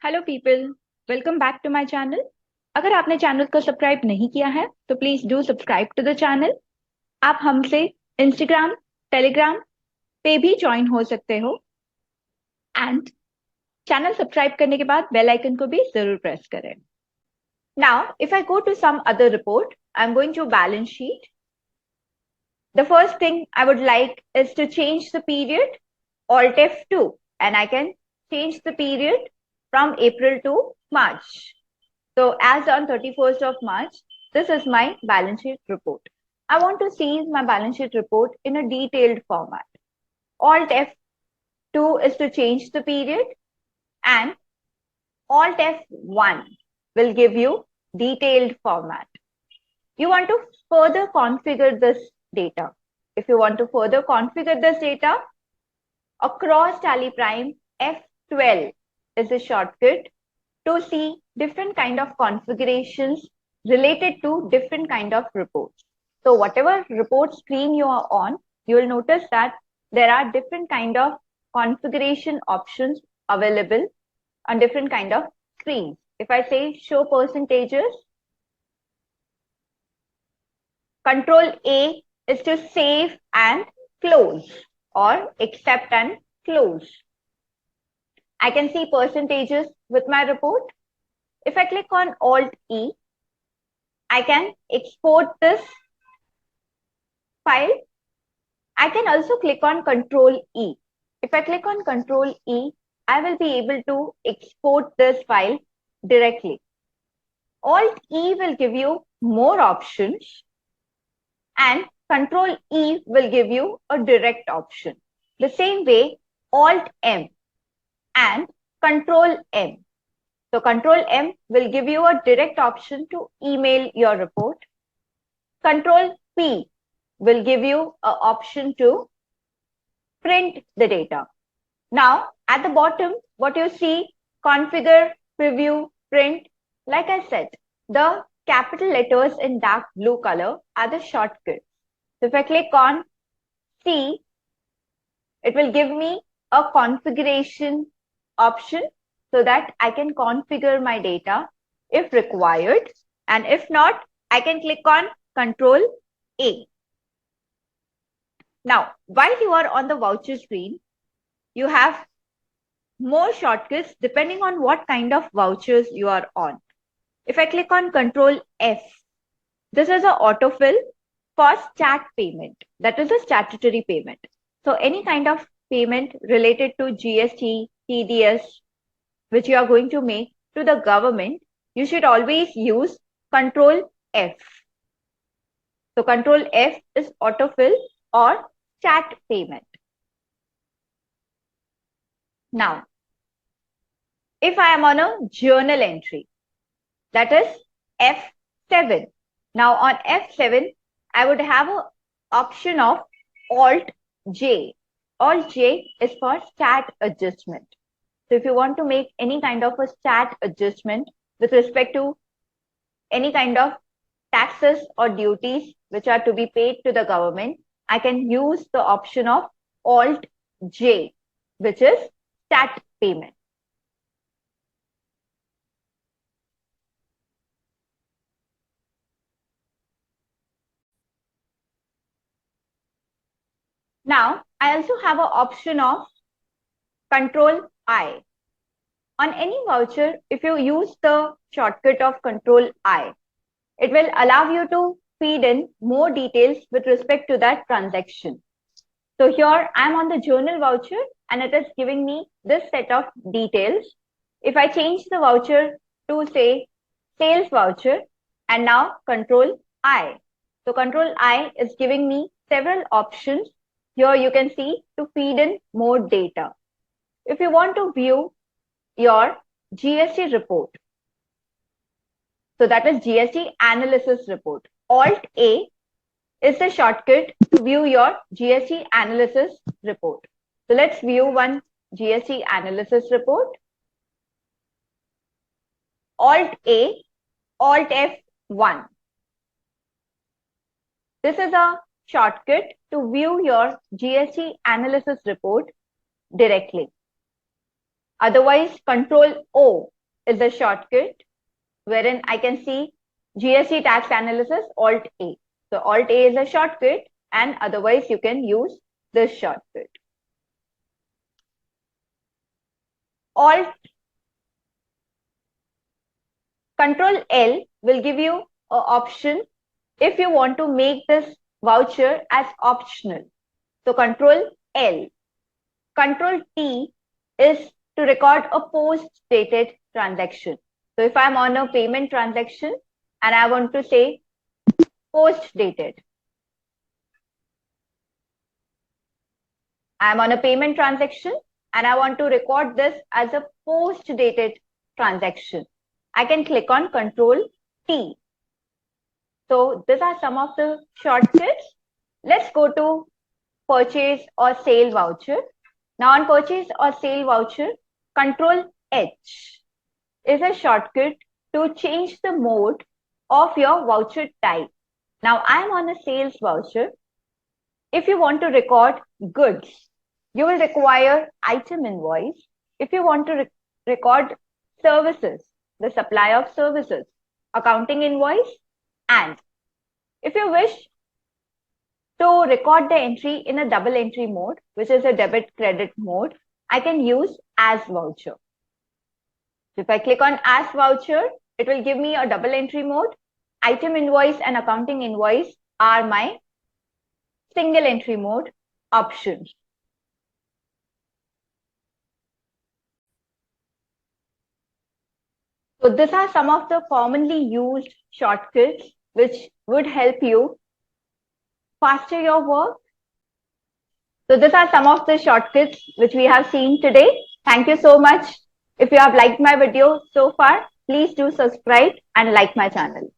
Hello people, welcome back to my channel. अगर आपने channel को सब्सक्राइब नहीं किया है तो please do subscribe to the channel. आप हमसे इंस्टाग्राम, टेलीग्राम पे भी ज्वाइन हो सकते हो एंड चैनल सब्सक्राइब करने के बाद बेल आइकन को भी जरूर प्रेस करें। Now if I go to some other report, I am going to balance sheet. The first thing I would like is to change the period, Alt F2, and I can change the period from April to March. So as on 31st of March, this is my balance sheet report. I want to see my balance sheet report in a detailed format. Alt F2 is to change the period, and Alt F1 will give you detailed format. You want to further configure this data. If you want to further configure this data, across tallyprime, F12 is a shortcut to see different kind of configurations related to different kind of reports. So whatever report screen you are on, you will notice that there are different kind of configuration options available on different kind of screens. If I say show percentages, Control A is to save and close or accept and close. I can see percentages with my report. If I click on Alt E, I can export this file. I can also click on Control E. If I click on Control E, I will be able to export this file directly. Alt E will give you more options, and Control E will give you a direct option. The same way, Alt M and Control M. So Control M will give you a direct option to email your report. Control P will give you an option to print the data. Now, at the bottom, what you see, configure, preview, print. Like I said, the capital letters in dark blue color are the shortcuts. So if I click on C, it will give me a configuration option so that I can configure my data if required. And if not, I can click on Control A. Now, while you are on the voucher screen, you have more shortcuts depending on what kind of vouchers you are on. If I click on Control F, this is an autofill for stat payment. That is a statutory payment. So any kind of payment related to GST, TDS, which you are going to make to the government, you should always use Control F. So Control F is autofill or stat payment. Now, if I am on a journal entry, that is F7. Now on F7, I would have an option of Alt J. Alt J is for stat adjustment. So if you want to make any kind of a stat adjustment with respect to any kind of taxes or duties which are to be paid to the government, I can use the option of Alt J, which is stat payment. Now, I also have an option of Control I. On any voucher, if you use the shortcut of Control I, it will allow you to feed in more details with respect to that transaction. So here I'm on the journal voucher and it is giving me this set of details. If I change the voucher to say sales voucher and now Control I. So Control I is giving me several options. Here you can see to feed in more data. If you want to view your GST report, so that is GST analysis report, Alt A is the shortcut to view your GST analysis report. So let's view one GST analysis report. Alt A, Alt F1. This is a shortcut to view your GST analysis report directly. Otherwise, Control O is a shortcut wherein I can see GST tax analysis Alt A. So Alt A is a shortcut, and otherwise you can use this shortcut. Alt Control L will give you an option if you want to make this voucher as optional. So Control L. Control T is to record a post-dated transaction. So if I'm on a payment transaction and I want to say post-dated, I'm on a payment transaction and I want to record this as a post-dated transaction, I can click on Control T. So these are some of the shortcuts. Let's go to purchase or sale voucher. Now on purchase or sale voucher, Control H is a shortcut to change the mode of your voucher type. Now I'm on a sales voucher. If you want to record goods, you will require item invoice. If you want to record services, the supply of services, accounting invoice, and if you wish to record the entry in a double entry mode, which is a debit credit mode, I can use as voucher. If I click on as voucher, it will give me a double entry mode. Item invoice and accounting invoice are my single entry mode options. So these are some of the commonly used shortcuts which would help you faster your work. So these are some of the shortcuts which we have seen today. Thank you so much. If you have liked my video so far, please do subscribe and like my channel.